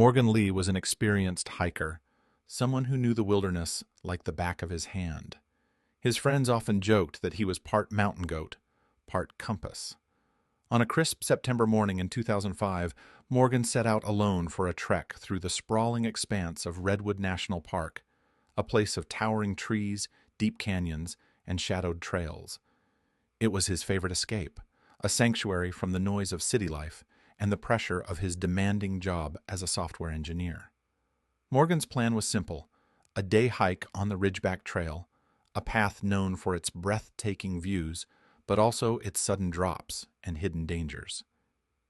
Morgan Lee was an experienced hiker, someone who knew the wilderness like the back of his hand. His friends often joked that he was part mountain goat, part compass. On a crisp September morning in 2005, Morgan set out alone for a trek through the sprawling expanse of Redwood National Park, a place of towering trees, deep canyons, and shadowed trails. It was his favorite escape, a sanctuary from the noise of city life and the pressure of his demanding job as a software engineer. Morgan's plan was simple: a day hike on the Ridgeback Trail, a path known for its breathtaking views, but also its sudden drops and hidden dangers.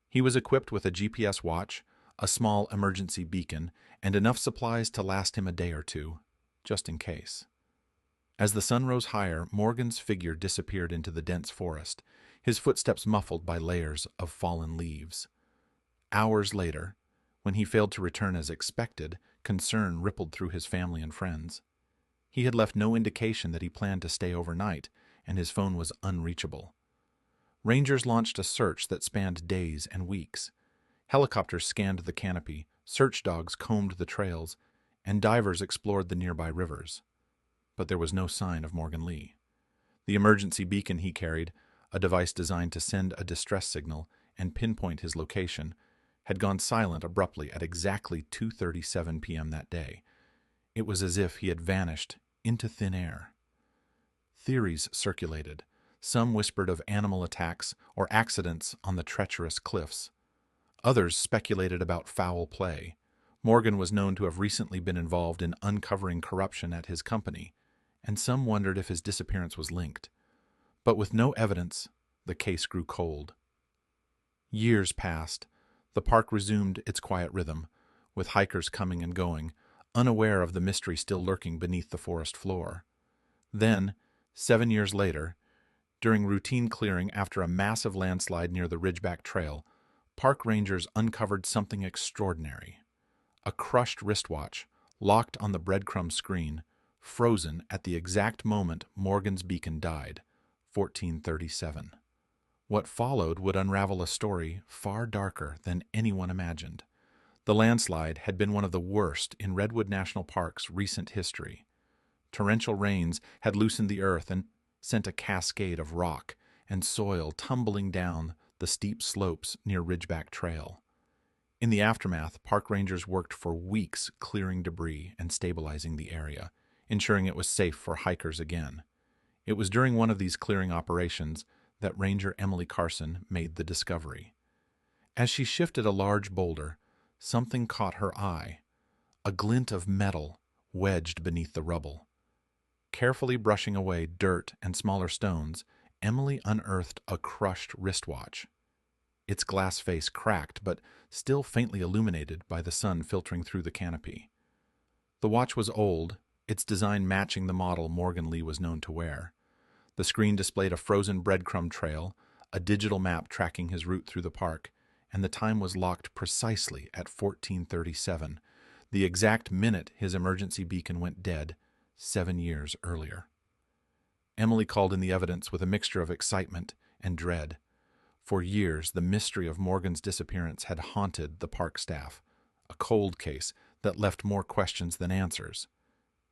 He was equipped with a GPS watch, a small emergency beacon, and enough supplies to last him a day or two, just in case. As the sun rose higher, Morgan's figure disappeared into the dense forest, his footsteps muffled by layers of fallen leaves. Hours later, when he failed to return as expected, concern rippled through his family and friends. He had left no indication that he planned to stay overnight, and his phone was unreachable. Rangers launched a search that spanned days and weeks. Helicopters scanned the canopy, search dogs combed the trails, and divers explored the nearby rivers. But there was no sign of Morgan Lee. The emergency beacon he carried, a device designed to send a distress signal and pinpoint his location, had gone silent abruptly at exactly 2:37 p.m. that day. It was as if he had vanished into thin air. Theories circulated. Some whispered of animal attacks or accidents on the treacherous cliffs. Others speculated about foul play. Morgan was known to have recently been involved in uncovering corruption at his company, and some wondered if his disappearance was linked. But with no evidence, the case grew cold. Years passed. The park resumed its quiet rhythm, with hikers coming and going, unaware of the mystery still lurking beneath the forest floor. Then, 7 years later, during routine clearing after a massive landslide near the Ridgeback Trail, park rangers uncovered something extraordinary. A crushed wristwatch, locked on the breadcrumb screen, frozen at the exact moment Morgan's beacon died, 1437. What followed would unravel a story far darker than anyone imagined. The landslide had been one of the worst in Redwood National Park's recent history. Torrential rains had loosened the earth and sent a cascade of rock and soil tumbling down the steep slopes near Ridgeback Trail. In the aftermath, park rangers worked for weeks clearing debris and stabilizing the area, ensuring it was safe for hikers again. It was during one of these clearing operations that Ranger Emily Carson made the discovery. As she shifted a large boulder, something caught her eye, a glint of metal wedged beneath the rubble. Carefully brushing away dirt and smaller stones, Emily unearthed a crushed wristwatch. Its glass face cracked, but still faintly illuminated by the sun filtering through the canopy. The watch was old, its design matching the model Morgan Lee was known to wear. The screen displayed a frozen breadcrumb trail, a digital map tracking his route through the park, and the time was locked precisely at 1437, the exact minute his emergency beacon went dead 7 years earlier. Emily called in the evidence with a mixture of excitement and dread. For years, the mystery of Morgan's disappearance had haunted the park staff, a cold case that left more questions than answers.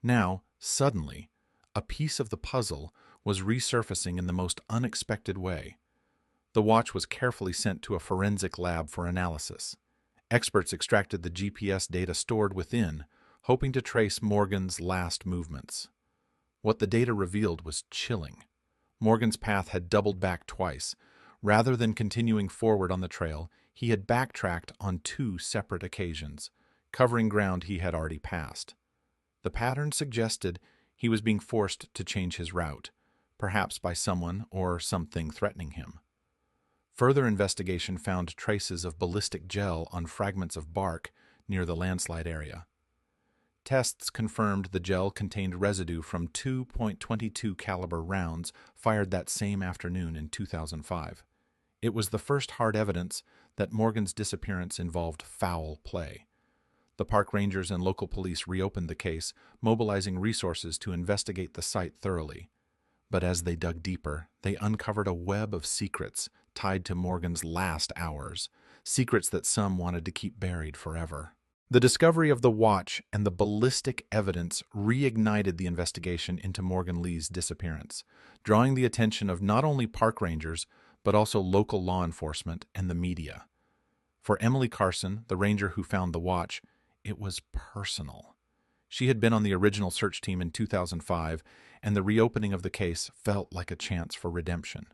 Now, suddenly, a piece of the puzzle was resurfacing in the most unexpected way. The watch was carefully sent to a forensic lab for analysis. Experts extracted the GPS data stored within, hoping to trace Morgan's last movements. What the data revealed was chilling. Morgan's path had doubled back twice. Rather than continuing forward on the trail, he had backtracked on 2 separate occasions, covering ground he had already passed. The pattern suggested he was being forced to change his route, perhaps by someone or something threatening him. Further investigation found traces of ballistic gel on fragments of bark near the landslide area. Tests confirmed the gel contained residue from 2.22 caliber rounds fired that same afternoon in 2005. It was the first hard evidence that Morgan's disappearance involved foul play. The park rangers and local police reopened the case, mobilizing resources to investigate the site thoroughly. But as they dug deeper, they uncovered a web of secrets tied to Morgan's last hours, secrets that some wanted to keep buried forever. The discovery of the watch and the ballistic evidence reignited the investigation into Morgan Lee's disappearance, drawing the attention of not only park rangers, but also local law enforcement and the media. For Emily Carson, the ranger who found the watch, it was personal. She had been on the original search team in 2005, and the reopening of the case felt like a chance for redemption.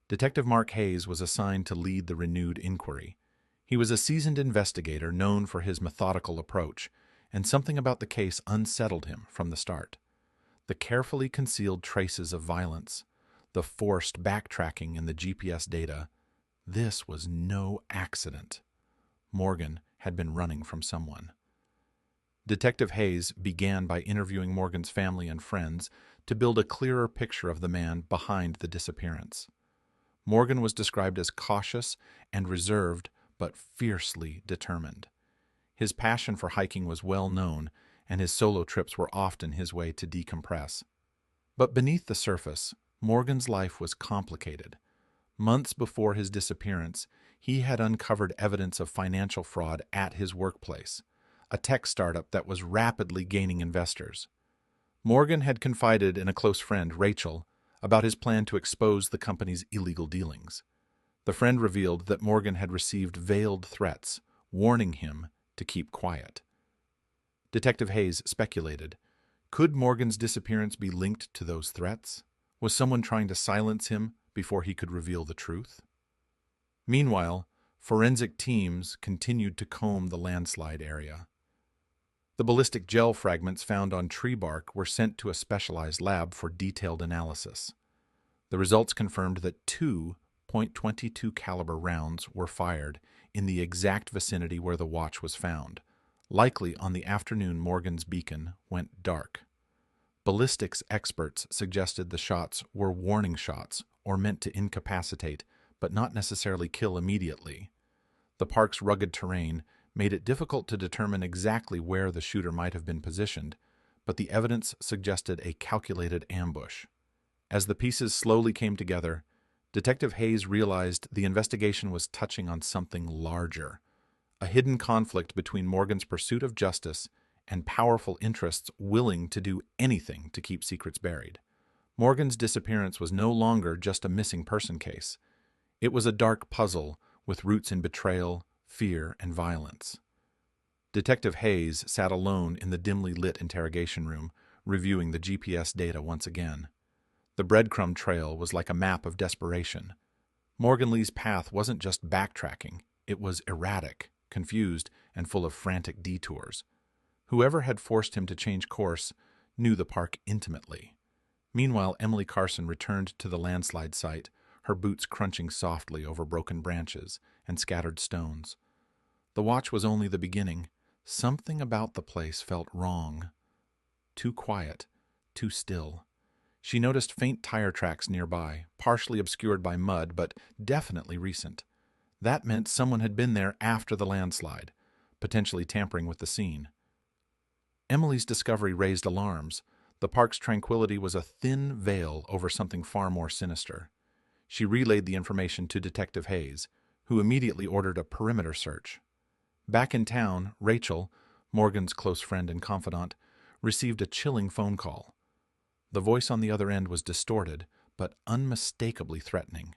Detective Mark Hayes was assigned to lead the renewed inquiry. He was a seasoned investigator known for his methodical approach, and something about the case unsettled him from the start. The carefully concealed traces of violence, the forced backtracking in the GPS data, this was no accident. Morgan had been running from someone. Detective Hayes began by interviewing Morgan's family and friends to build a clearer picture of the man behind the disappearance. Morgan was described as cautious and reserved, but fiercely determined. His passion for hiking was well known, and his solo trips were often his way to decompress. But beneath the surface, Morgan's life was complicated. Months before his disappearance, he had uncovered evidence of financial fraud at his workplace, a tech startup that was rapidly gaining investors. Morgan had confided in a close friend, Rachel, about his plan to expose the company's illegal dealings. The friend revealed that Morgan had received veiled threats, warning him to keep quiet. Detective Hayes speculated, could Morgan's disappearance be linked to those threats? Was someone trying to silence him before he could reveal the truth? Meanwhile, forensic teams continued to comb the landslide area. The ballistic gel fragments found on tree bark were sent to a specialized lab for detailed analysis. The results confirmed that 2 .22 caliber rounds were fired in the exact vicinity where the watch was found, likely on the afternoon Morgan's beacon went dark. Ballistics experts suggested the shots were warning shots or meant to incapacitate, but not necessarily kill immediately. The park's rugged terrain made it difficult to determine exactly where the shooter might have been positioned, but the evidence suggested a calculated ambush. As the pieces slowly came together, Detective Hayes realized the investigation was touching on something larger, a hidden conflict between Morgan's pursuit of justice and powerful interests willing to do anything to keep secrets buried. Morgan's disappearance was no longer just a missing person case. It was a dark puzzle with roots in betrayal, fear, and violence. Detective Hayes sat alone in the dimly lit interrogation room, reviewing the GPS data once again. The breadcrumb trail was like a map of desperation. Morgan Lee's path wasn't just backtracking, it was erratic, confused, and full of frantic detours. Whoever had forced him to change course knew the park intimately. Meanwhile, Emily Carson returned to the landslide site, her boots crunching softly over broken branches and scattered stones. The watch was only the beginning. Something about the place felt wrong. Too quiet, too still. She noticed faint tire tracks nearby, partially obscured by mud, but definitely recent. That meant someone had been there after the landslide, potentially tampering with the scene. Emily's discovery raised alarms. The park's tranquility was a thin veil over something far more sinister. She relayed the information to Detective Hayes, who immediately ordered a perimeter search. Back in town, Rachel, Morgan's close friend and confidant, received a chilling phone call. The voice on the other end was distorted, but unmistakably threatening.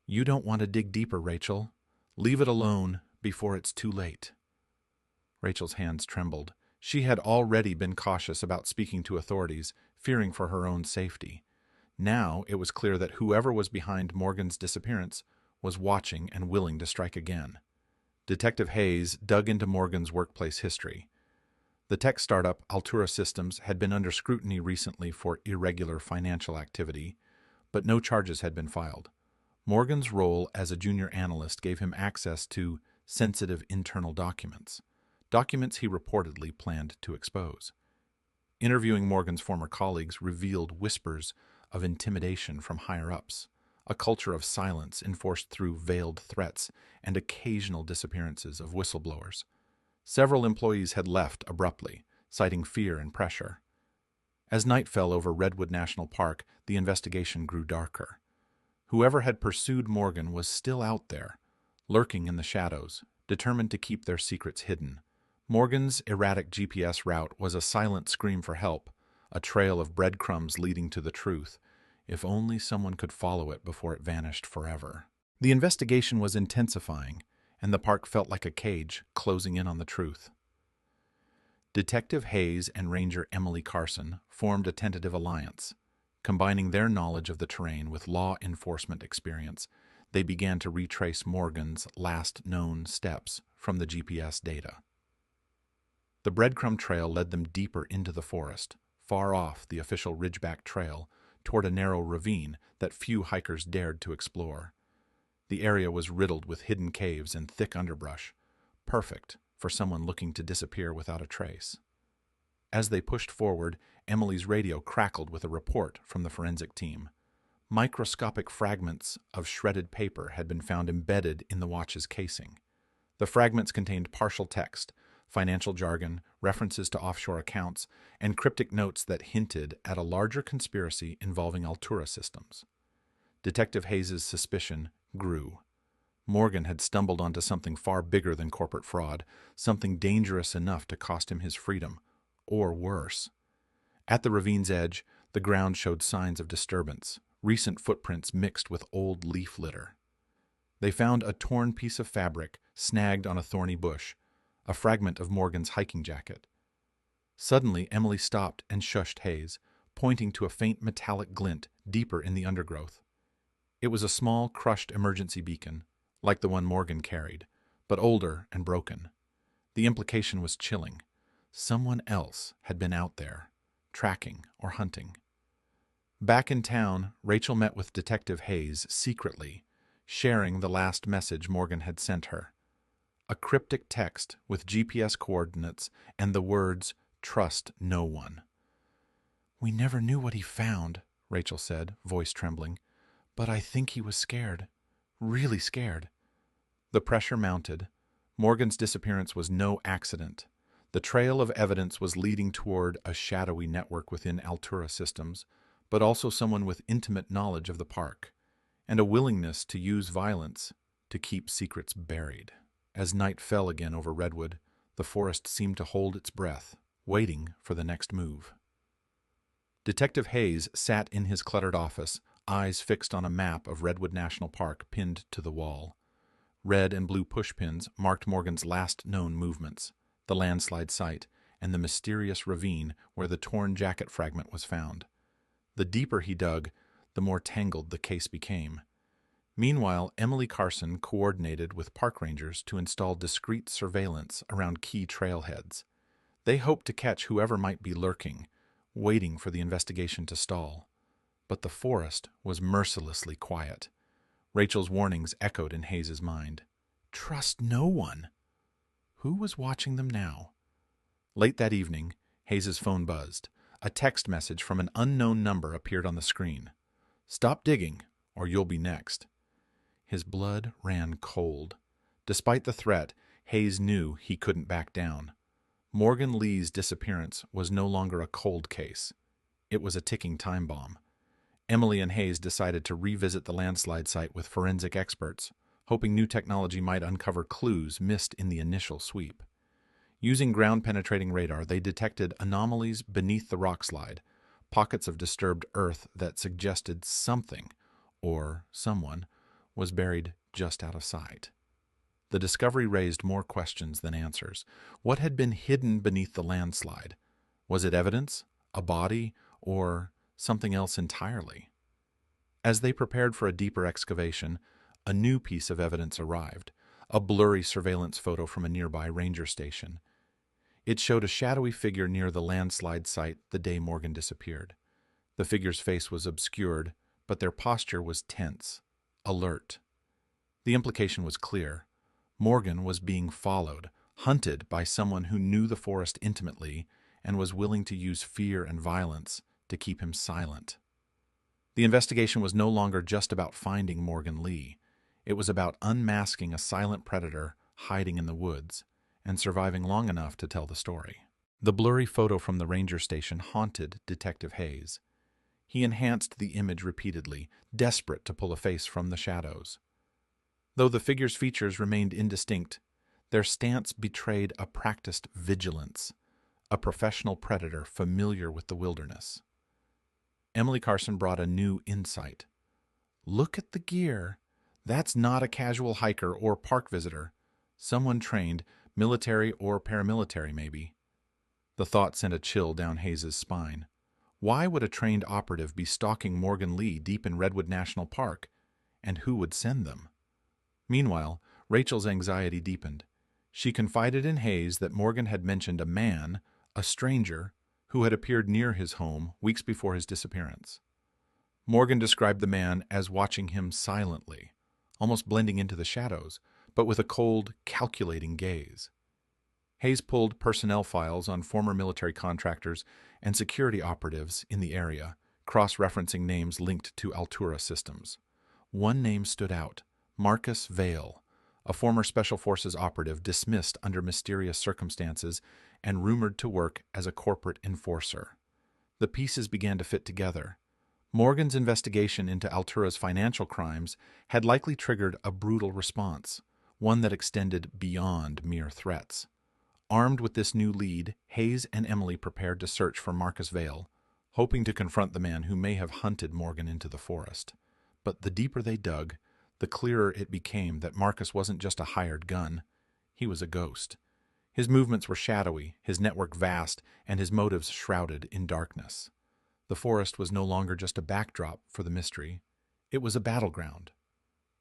"You don't want to dig deeper, Rachel. Leave it alone before it's too late." Rachel's hands trembled. She had already been cautious about speaking to authorities, fearing for her own safety. Now it was clear that whoever was behind Morgan's disappearance was watching and willing to strike again. Detective Hayes dug into Morgan's workplace history. The tech startup Altura Systems had been under scrutiny recently for irregular financial activity, but no charges had been filed. Morgan's role as a junior analyst gave him access to sensitive internal documents he reportedly planned to expose. Interviewing Morgan's former colleagues revealed whispers of intimidation from higher-ups, a culture of silence enforced through veiled threats and occasional disappearances of whistleblowers. Several employees had left abruptly, citing fear and pressure. As night fell over Redwood National Park, the investigation grew darker. Whoever had pursued Morgan was still out there, lurking in the shadows, determined to keep their secrets hidden. Morgan's erratic GPS route was a silent scream for help, a trail of breadcrumbs leading to the truth, if only someone could follow it before it vanished forever. The investigation was intensifying, and the park felt like a cage closing in on the truth. Detective Hayes and Ranger Emily Carson formed a tentative alliance. Combining their knowledge of the terrain with law enforcement experience, they began to retrace Morgan's last known steps from the GPS data. The breadcrumb trail led them deeper into the forest, far off the official Ridgeback Trail, toward a narrow ravine that few hikers dared to explore. The area was riddled with hidden caves and thick underbrush, perfect for someone looking to disappear without a trace. As they pushed forward, Emily's radio crackled with a report from the forensic team. Microscopic fragments of shredded paper had been found embedded in the watch's casing. The fragments contained partial text, financial jargon, references to offshore accounts, and cryptic notes that hinted at a larger conspiracy involving Altura systems. Detective Hayes' suspicion grew. Morgan had stumbled onto something far bigger than corporate fraud, something dangerous enough to cost him his freedom, or worse. At the ravine's edge, the ground showed signs of disturbance, recent footprints mixed with old leaf litter. They found a torn piece of fabric snagged on a thorny bush, a fragment of Morgan's hiking jacket. Suddenly, Emily stopped and shushed Hayes, pointing to a faint metallic glint deeper in the undergrowth. It was a small, crushed emergency beacon, like the one Morgan carried, but older and broken. The implication was chilling. Someone else had been out there, tracking or hunting. Back in town, Rachel met with Detective Hayes secretly, sharing the last message Morgan had sent her. A cryptic text with GPS coordinates and the words, "Trust no one." "We never knew what he found," Rachel said, voice trembling. "But I think he was scared. Really scared." The pressure mounted. Morgan's disappearance was no accident. The trail of evidence was leading toward a shadowy network within Altura systems, but also someone with intimate knowledge of the park, and a willingness to use violence to keep secrets buried. As night fell again over Redwood, the forest seemed to hold its breath, waiting for the next move. Detective Hayes sat in his cluttered office, eyes fixed on a map of Redwood National Park pinned to the wall. Red and blue pushpins marked Morgan's last known movements, the landslide site, and the mysterious ravine where the torn jacket fragment was found. The deeper he dug, the more tangled the case became. Meanwhile, Emily Carson coordinated with park rangers to install discreet surveillance around key trailheads. They hoped to catch whoever might be lurking, waiting for the investigation to stall. But the forest was mercilessly quiet. Rachel's warnings echoed in Hayes' mind. Trust no one. Who was watching them now? Late that evening, Hayes' phone buzzed. A text message from an unknown number appeared on the screen. "Stop digging, or you'll be next." His blood ran cold. Despite the threat, Hayes knew he couldn't back down. Morgan Lee's disappearance was no longer a cold case. It was a ticking time bomb. Emily and Hayes decided to revisit the landslide site with forensic experts, hoping new technology might uncover clues missed in the initial sweep. Using ground-penetrating radar, they detected anomalies beneath the rockslide, pockets of disturbed earth that suggested something, or someone, was buried just out of sight. The discovery raised more questions than answers. What had been hidden beneath the landslide? Was it evidence, a body, or something else entirely? As they prepared for a deeper excavation, a new piece of evidence arrived, a blurry surveillance photo from a nearby ranger station. It showed a shadowy figure near the landslide site the day Morgan disappeared. The figure's face was obscured, but their posture was tense, alert. The implication was clear. Morgan was being followed, hunted by someone who knew the forest intimately and was willing to use fear and violence to keep him silent. The investigation was no longer just about finding Morgan Lee. It was about unmasking a silent predator hiding in the woods and surviving long enough to tell the story. The blurry photo from the ranger station haunted Detective Hayes. He enhanced the image repeatedly, desperate to pull a face from the shadows. Though the figure's features remained indistinct, Their stance betrayed a practiced vigilance, a professional predator familiar with the wilderness. Emily Carson brought a new insight. Look at the gear. That's not a casual hiker or park visitor. Someone trained, military or paramilitary maybe. The thought sent a chill down Hayes's spine. Why would a trained operative be stalking Morgan Lee deep in Redwood National Park? And who would send them? Meanwhile, Rachel's anxiety deepened. She confided in Hayes that Morgan had mentioned a man, a stranger, who had appeared near his home weeks before his disappearance. Morgan described the man as watching him silently, almost blending into the shadows, but with a cold, calculating gaze. Hayes pulled personnel files on former military contractors and security operatives in the area, cross-referencing names linked to Altura systems. One name stood out, Marcus Vale, a former Special Forces operative dismissed under mysterious circumstances and rumored to work as a corporate enforcer. The pieces began to fit together. Morgan's investigation into Altura's financial crimes had likely triggered a brutal response, one that extended beyond mere threats. Armed with this new lead, Hayes and Emily prepared to search for Marcus Vale, hoping to confront the man who may have hunted Morgan into the forest. But the deeper they dug, the clearer it became that Marcus wasn't just a hired gun. He was a ghost. His movements were shadowy, his network vast, and his motives shrouded in darkness. The forest was no longer just a backdrop for the mystery. It was a battleground.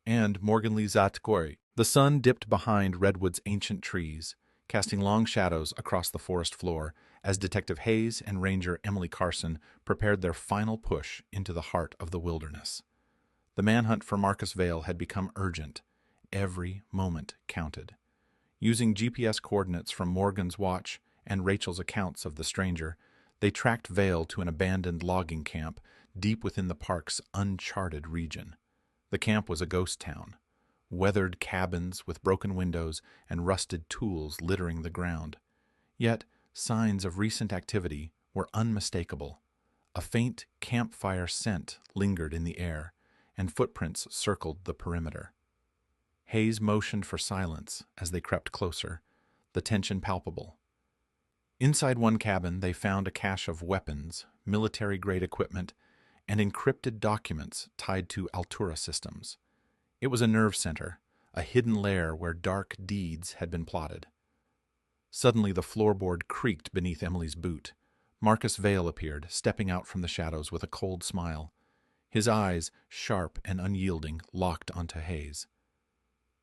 And Morgan Lee Zatkori. The sun dipped behind Redwood's ancient trees, casting long shadows across the forest floor as Detective Hayes and Ranger Emily Carson prepared their final push into the heart of the wilderness. The manhunt for Marcus Vale had become urgent. Every moment counted. Using GPS coordinates from Morgan's watch and Rachel's accounts of the stranger, they tracked Vale to an abandoned logging camp deep within the park's uncharted region. The camp was a ghost town. Weathered cabins with broken windows and rusted tools littering the ground. Yet, signs of recent activity were unmistakable. A faint campfire scent lingered in the air, and footprints circled the perimeter. Hayes motioned for silence as they crept closer, the tension palpable. Inside one cabin, they found a cache of weapons, military-grade equipment, and encrypted documents tied to Altura systems. It was a nerve center, a hidden lair where dark deeds had been plotted. Suddenly, the floorboard creaked beneath Emily's boot. Marcus Vale appeared, stepping out from the shadows with a cold smile. His eyes, sharp and unyielding, locked onto Hayes.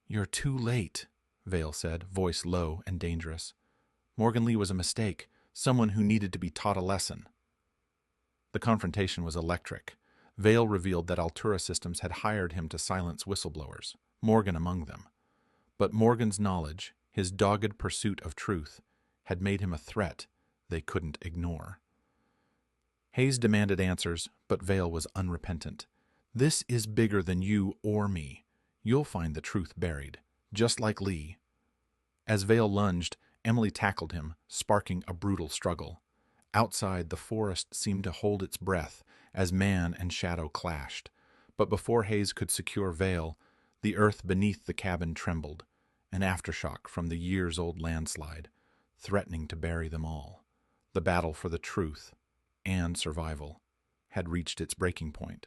"You're too late," Vale said, voice low and dangerous. "Morgan Lee was a mistake, someone who needed to be taught a lesson." The confrontation was electric. Vale revealed that Altura Systems had hired him to silence whistleblowers, Morgan among them. But Morgan's knowledge, his dogged pursuit of truth, had made him a threat they couldn't ignore. Hayes demanded answers, but Vale was unrepentant. "This is bigger than you or me. You'll find the truth buried, just like Lee." As Vale lunged, Emily tackled him, sparking a brutal struggle. Outside, the forest seemed to hold its breath as man and shadow clashed. But before Hayes could secure Vale, the earth beneath the cabin trembled, an aftershock from the years-old landslide, threatening to bury them all. The battle for the truth and survival had reached its breaking point.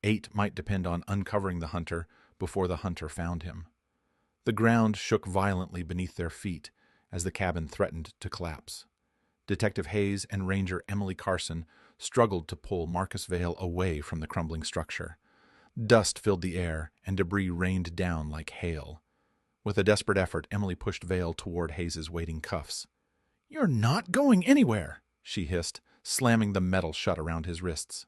8 might depend on uncovering the hunter before the hunter found him. The ground shook violently beneath their feet as the cabin threatened to collapse. Detective Hayes and Ranger Emily Carson struggled to pull Marcus Vale away from the crumbling structure. Dust filled the air, and debris rained down like hail. With a desperate effort, Emily pushed Vale toward Hayes's waiting cuffs. "You're not going anywhere," she hissed, slamming the metal shut around his wrists.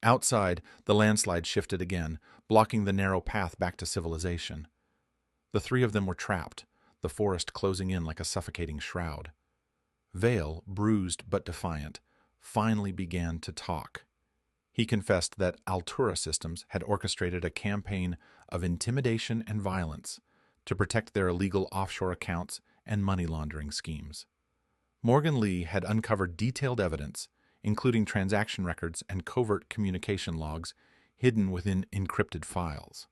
Outside, the landslide shifted again, blocking the narrow path back to civilization. The 3 of them were trapped, the forest closing in like a suffocating shroud. Vale, bruised but defiant, finally began to talk. He confessed that Altura Systems had orchestrated a campaign of intimidation and violence to protect their illegal offshore accounts and money laundering schemes. Morgan Lee had uncovered detailed evidence, including transaction records and covert communication logs hidden within encrypted files.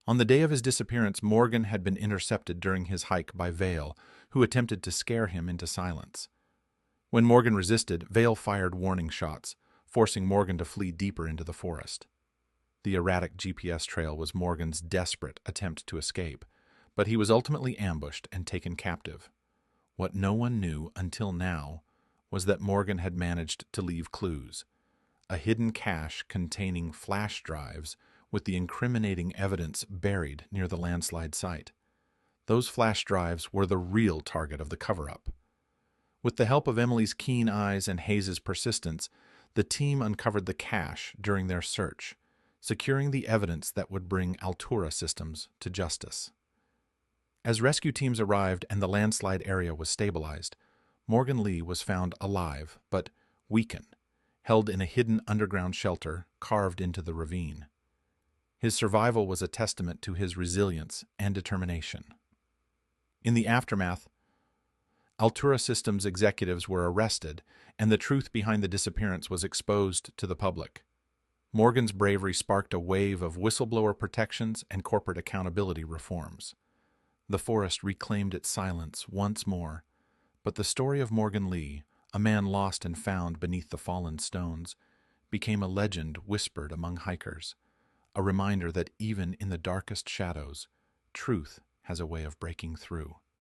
On the day of his disappearance, Morgan had been intercepted during his hike by Vale, who attempted to scare him into silence. When Morgan resisted, Vale fired warning shots, forcing Morgan to flee deeper into the forest. The erratic GPS trail was Morgan's desperate attempt to escape, but he was ultimately ambushed and taken captive. What no one knew until now was that Morgan had managed to leave clues, a hidden cache containing flash drives with the incriminating evidence buried near the landslide site. Those flash drives were the real target of the cover-up. With the help of Emily's keen eyes and Hayes's persistence, the team uncovered the cache during their search, securing the evidence that would bring Altura Systems to justice. As rescue teams arrived and the landslide area was stabilized, Morgan Lee was found alive, but weakened, held in a hidden underground shelter carved into the ravine. His survival was a testament to his resilience and determination. In the aftermath, Altura Systems executives were arrested, and the truth behind the disappearance was exposed to the public. Morgan's bravery sparked a wave of whistleblower protections and corporate accountability reforms. The forest reclaimed its silence once more, but the story of Morgan Lee, a man lost and found beneath the fallen stones, became a legend whispered among hikers, a reminder that even in the darkest shadows, truth has a way of breaking through.